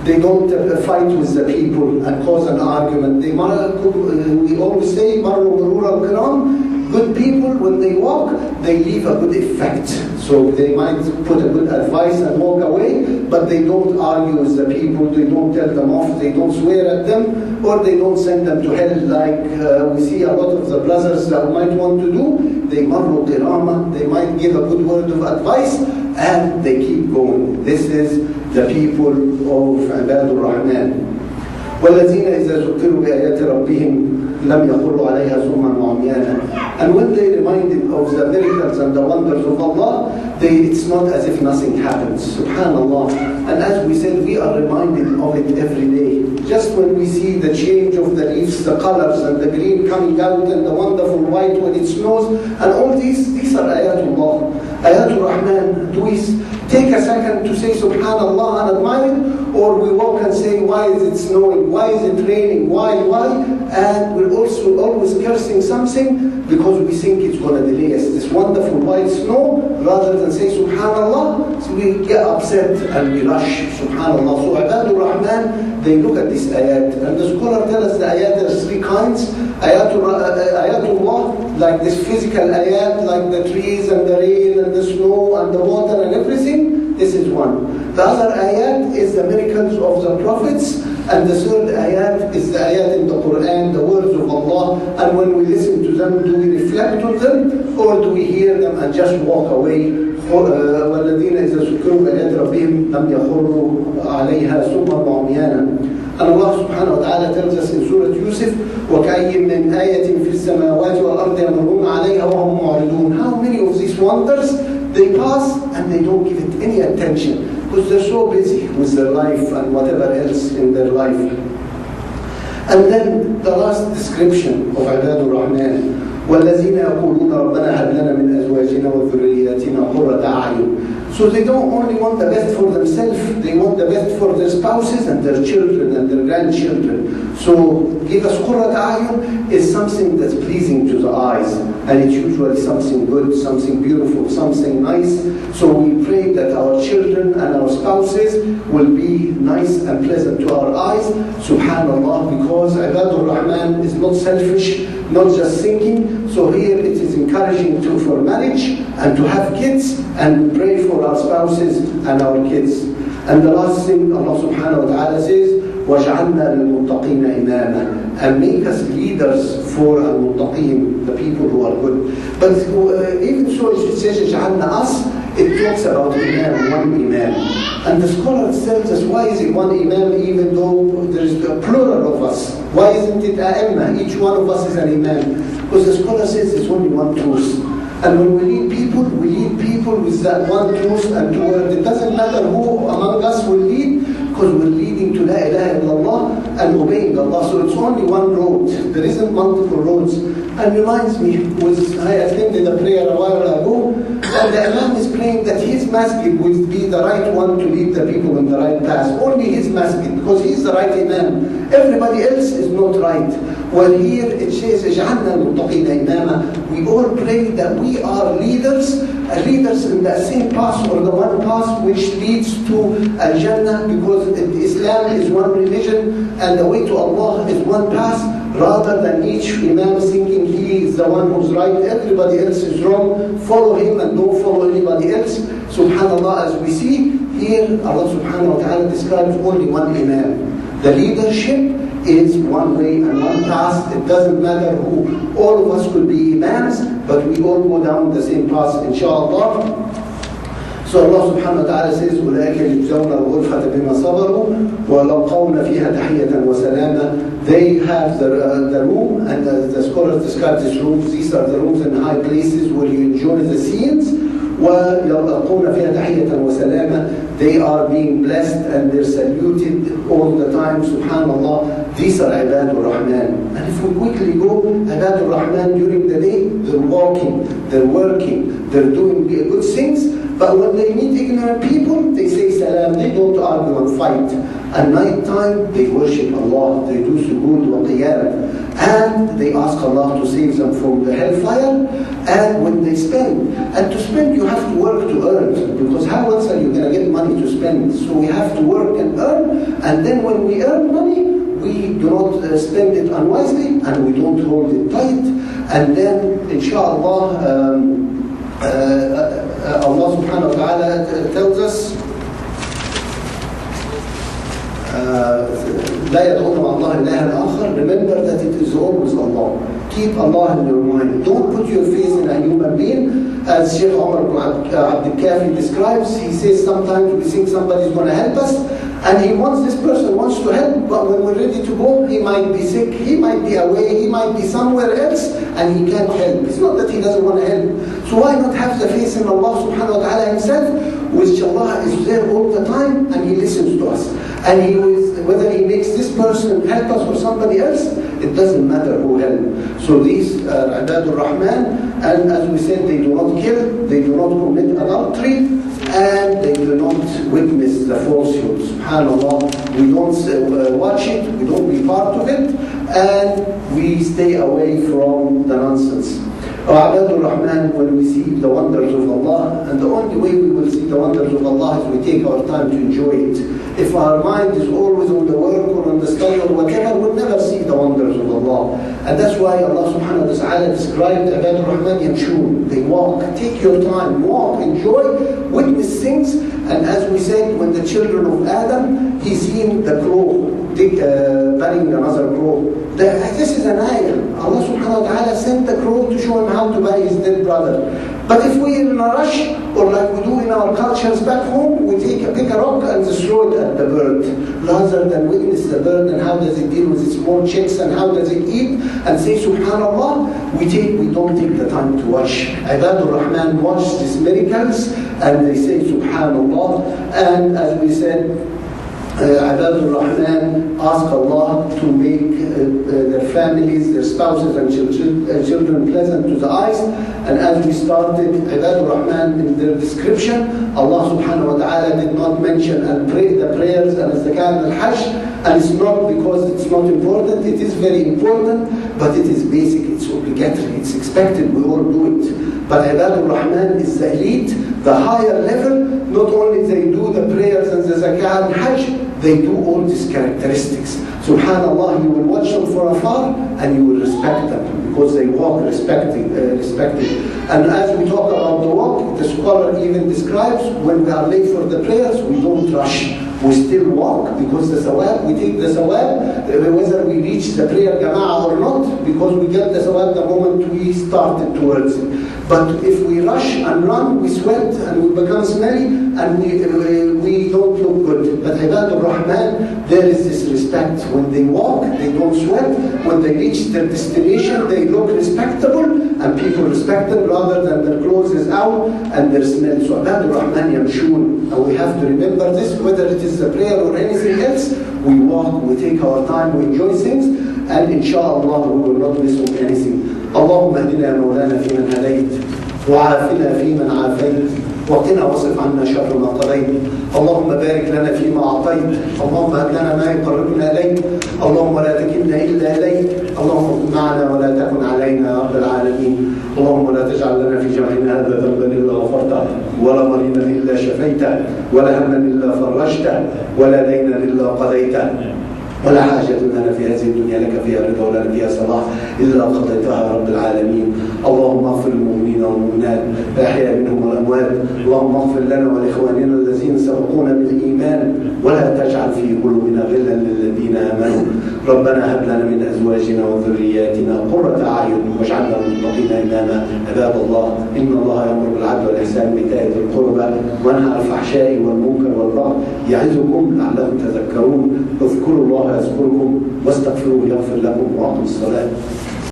They don't fight with the people and cause an argument. We always say, "Marru murur al-kiram." Good people, when they walk, they leave a good effect. So they might put a good advice and walk away, but they don't argue with the people, they don't tell them off, they don't swear at them, or they don't send them to hell like we see a lot of the brothers that might want to do. They marru qirama, they might give a good word of advice, and they keep going. This is the people of Ibadur Rahman. وَالَّذِينَ إِذَا ذُكِّرُوا بِآيَاتِ رَبِّهِمْ لم يخروا عليها صما وعميانا. And when they reminded of the miracles and the wonders of Allah, it's not as if nothing happens. Subhanallah. And as we said, we are reminded of it every day. Just when we see the change of the leaves, the colors, and the green coming out, and the wonderful white when it snows, and all these are Ayatullah, Ayatul Rahman. Do we take a second to say Subhanallah and admire it, or we walk and say, why is it snowing? Why is it raining? Why? And we're also always cursing something because we think it's going to delay us. This wonderful white snow, rather than say Subhanallah, so we get upset and we rush Subhanallah. So Ibadur Rahman, they look at this ayat, and the scholar tells us the ayat are three kinds. Ayatullah, like this physical ayat, like the trees and the rain and the snow and the water and everything. This is one. The other ayat is the miracles of the prophets, and the third ayat is the ayat in the Quran, the words of Allah. And when we listen to them, do we reflect on them, or do we hear them and just walk away? وَالَّذِينَ إِذَا ذُكِّرُوا بِآيَاتِ رَبِّهِمْ لَمْ يَخِرُّوا عَلَيْهَا صُمًّا وَعُمْيَانًا. And Allah subhanahu wa ta'ala tells us in Surah Yusuf, وَكَأَيٍّ مِّنْ آيَةٍ فِي السَّمَاوَاتِ وَالْأَرْضِ يَمُرُّونَ عَلَيْهَا وَهُمْ مُعْرِضُونَ. How many of these wonders, they pass and they don't give it any attention because they're so busy with their life and whatever else in their life. And then the last description of Ibadur Rahman, وَالَّذِينَ يَقُولُونَ رَبَّنَا هَبْ لَنَا مِنْ أَزْوَاجِنَا وَذُرِّيَّاتِنَا قُرَّةَ أَعْيُنٍ. So they don't only want the best for themselves, they want the best for their spouses and their children and their grandchildren. So give us qurrat a'yun is something that's pleasing to the eyes, and it's usually something good, something beautiful, something nice. So we pray that our children and our spouses will be nice and pleasant to our eyes. Subhanallah, because Ibadur Rahman is not selfish, not just thinking. So here it is encouraging for marriage and to have kids and pray for our spouses and our kids. And the last thing Allah subhanahu wa ta'ala says, وَجْعَلْنَا لِلْمُتَّقِينَ إِمَامًا, and make us leaders for al-muttaqeen, the people who are good. But even so, it says جَعَلْنَا us, it talks about imam, one imam. And the scholar tells us, why is it one imam even though there is a plural of us? Why isn't it a'imma? Each one of us is an imam. Because the scholar says it's only one truth. And when we lead people with that one truth and two words. It doesn't matter who among us will lead, because we're leading to La ilaha illallah and obeying Allah. So it's only one road. There isn't multiple roads. And reminds me, I attended a prayer a while ago, and the Imam is praying that his masjid will be the right one to lead the people in the right path. Only his masjid, because he's the right Imam. Everybody else is not right. Well, here it says, اجعلنا المتقين إماما. We all pray that we are leaders in the same path, or the one path which leads to Al-Jannah, because Islam is one religion and the way to Allah is one path, rather than each Imam thinking he is the one who's right, everybody else is wrong, follow him and don't follow anybody else. Subhanallah, as we see here, Allah subhanahu wa ta'ala describes only one Imam. The leadership is one way and one path. It doesn't matter who. All of us could be Imams, but we all go down the same path, inshallah. So Allah subhanahu wa ta'ala says, أُولَٰئِكَ يُجْزَوْنَ الْغُرْفَةَ بِمَا صَبَرُوا وَيُلْقَوْنَ فِيهَا تَحِيَّةً وَسَلَامًا. They have the room, and the scholars describe these rooms. These are the rooms in high places where you enjoy the scenes. وَيُلْقَوْنَ فِيهَا تَحِيَّةً وَسَلَامًا. They are being blessed and they're saluted all the time. Subhanallah, these are Ibadur Rahman. And if we quickly go, Ibadur Rahman during the day, they're walking, they're working, they're doing good things. But when they meet ignorant people, they say salam, they don't argue and fight. At night time, they worship Allah, they do sujood wa qiyam. And they ask Allah to save them from the hellfire. And when they spend, and to spend you have to work to earn, because how else are you going to get money to spend? So we have to work and earn, And then when we earn money, we do not spend it unwisely, and we don't hold it tight. And then, inshallah, Allah subhanahu wa ta'ala tells us, لا يدعون مع الله إلها آخر. Remember that it is always Allah. Keep Allah in your mind. Don't put your faith in a human being. As Sheikh Omar Abdul Kafi describes, he says sometimes we think somebody is going to help us, and this person wants to help, but when we're ready to go, he might be sick, he might be away, he might be somewhere else, and he can't help. It's not that he doesn't want to help. So why not have the faith in Allah subhanahu wa ta'ala himself, which Allah is there all the time, and he listens to us. And whether he makes this person help us or somebody else, it doesn't matter who helps. So these are Ibadur Rahman, and as we said, they do not kill, they do not commit adultery, and they do not witness the falsehood. SubhanAllah, we don't watch it, we don't be part of it, and we stay away from the nonsense. Ibadur Rahman, when we see the wonders of Allah, and the only way we will see the wonders of Allah is we take our time to enjoy it. If our mind is always on the work or on the study or whatever, we'll never see the wonders of Allah. And that's why Allah subhanahu wa ta'ala described Ibadur Rahman yamshun. They walk. Take your time. Walk. Enjoy. Witness things. And as we said, when the children of Adam, he seen the crow burying another crow. This is an ayah. Allah subhanahu wa ta'ala sent the crow to show him how to bury his dead brother. But if we're in a rush, or like we do in our cultures back home, we pick a rock and just throw it at the bird, rather than witness the bird and how does it deal with its small chicks and how does it eat, and say subhanallah, we don't take the time to watch. Ibadur Rahman watch these miracles and they say subhanallah. And as we said, Ibadur Rahman ask Allah to make their families, their spouses and children pleasant to the eyes. And as we started, Ibadur Rahman in their description, Allah subhanahu wa ta'ala did not mention the prayers and zakat and hajj. And it's not because it's not important, it is very important, but it is basic, it's obligatory, it's expected, we all do it. But Ibadur Rahman is the elite, the higher level. Not only they do the prayers and the zakat and hajj, they do all these characteristics. Subhanallah, you will watch them from afar and you will respect them because they walk respected. And as we talk about the walk, the scholar even describes when we are late for the prayers, we don't rush. We still walk because the sawab, we take the sawab, whether we reach the prayer jama'ah or not, because we get the sawab the moment we started towards it. But if we rush and run, we sweat and we become smelly and we don't look good. But Ibadur Rahman, there is this respect. When they walk, they don't sweat. When they reach their destination, they look respectable and people respect them rather than their clothes is out and their smell. So Ibadur Rahman yamshun. And we have to remember this, whether it is a prayer or anything else, we walk, we take our time, we enjoy things, and inshallah we will not miss on anything. اللهم اهدنا يا مولانا فيمن هديت وعافنا فيمن عافيت وقنا واصرف عنا شر ما قضيت. اللهم بارك لنا فيما اعطيت. اللهم هب لنا ما يقربنا اليك. اللهم لا تكلنا الا اليك. اللهم كن معنا ولا تكن علينا يا رب العالمين. اللهم لا تجعل لنا في جمعنا هذا ذنبا الا غفرته ولا مريضا الا شفيته ولا هما الا فرجته ولا دينا الا قضيته ولا حاجة لنا في هذه الدنيا لك فيها رضا ولا فيها صلاح إلا قضيتها يا رب العالمين. اللهم اغفر للمؤمنين والمؤمنات الأحياء منهم والأموات. اللهم اغفر لنا ولإخواننا الذين سبقونا بالإيمان ولا تجعل في قلوبنا غلا للذين آمنوا. ربنا هب لنا من أزواجنا وذرياتنا قرة أعين واجعلنا للمتقين إماما. عباد الله، إن الله يأمر بالعدل والإحسان وإيتاء ذي القربى وينهى عن الفحشاء والمنكر والبغي يعظكم لعلكم تذكرون. اذكروا الله يذكركم واستغفروه يغفر لكم واقيموا الصلاة.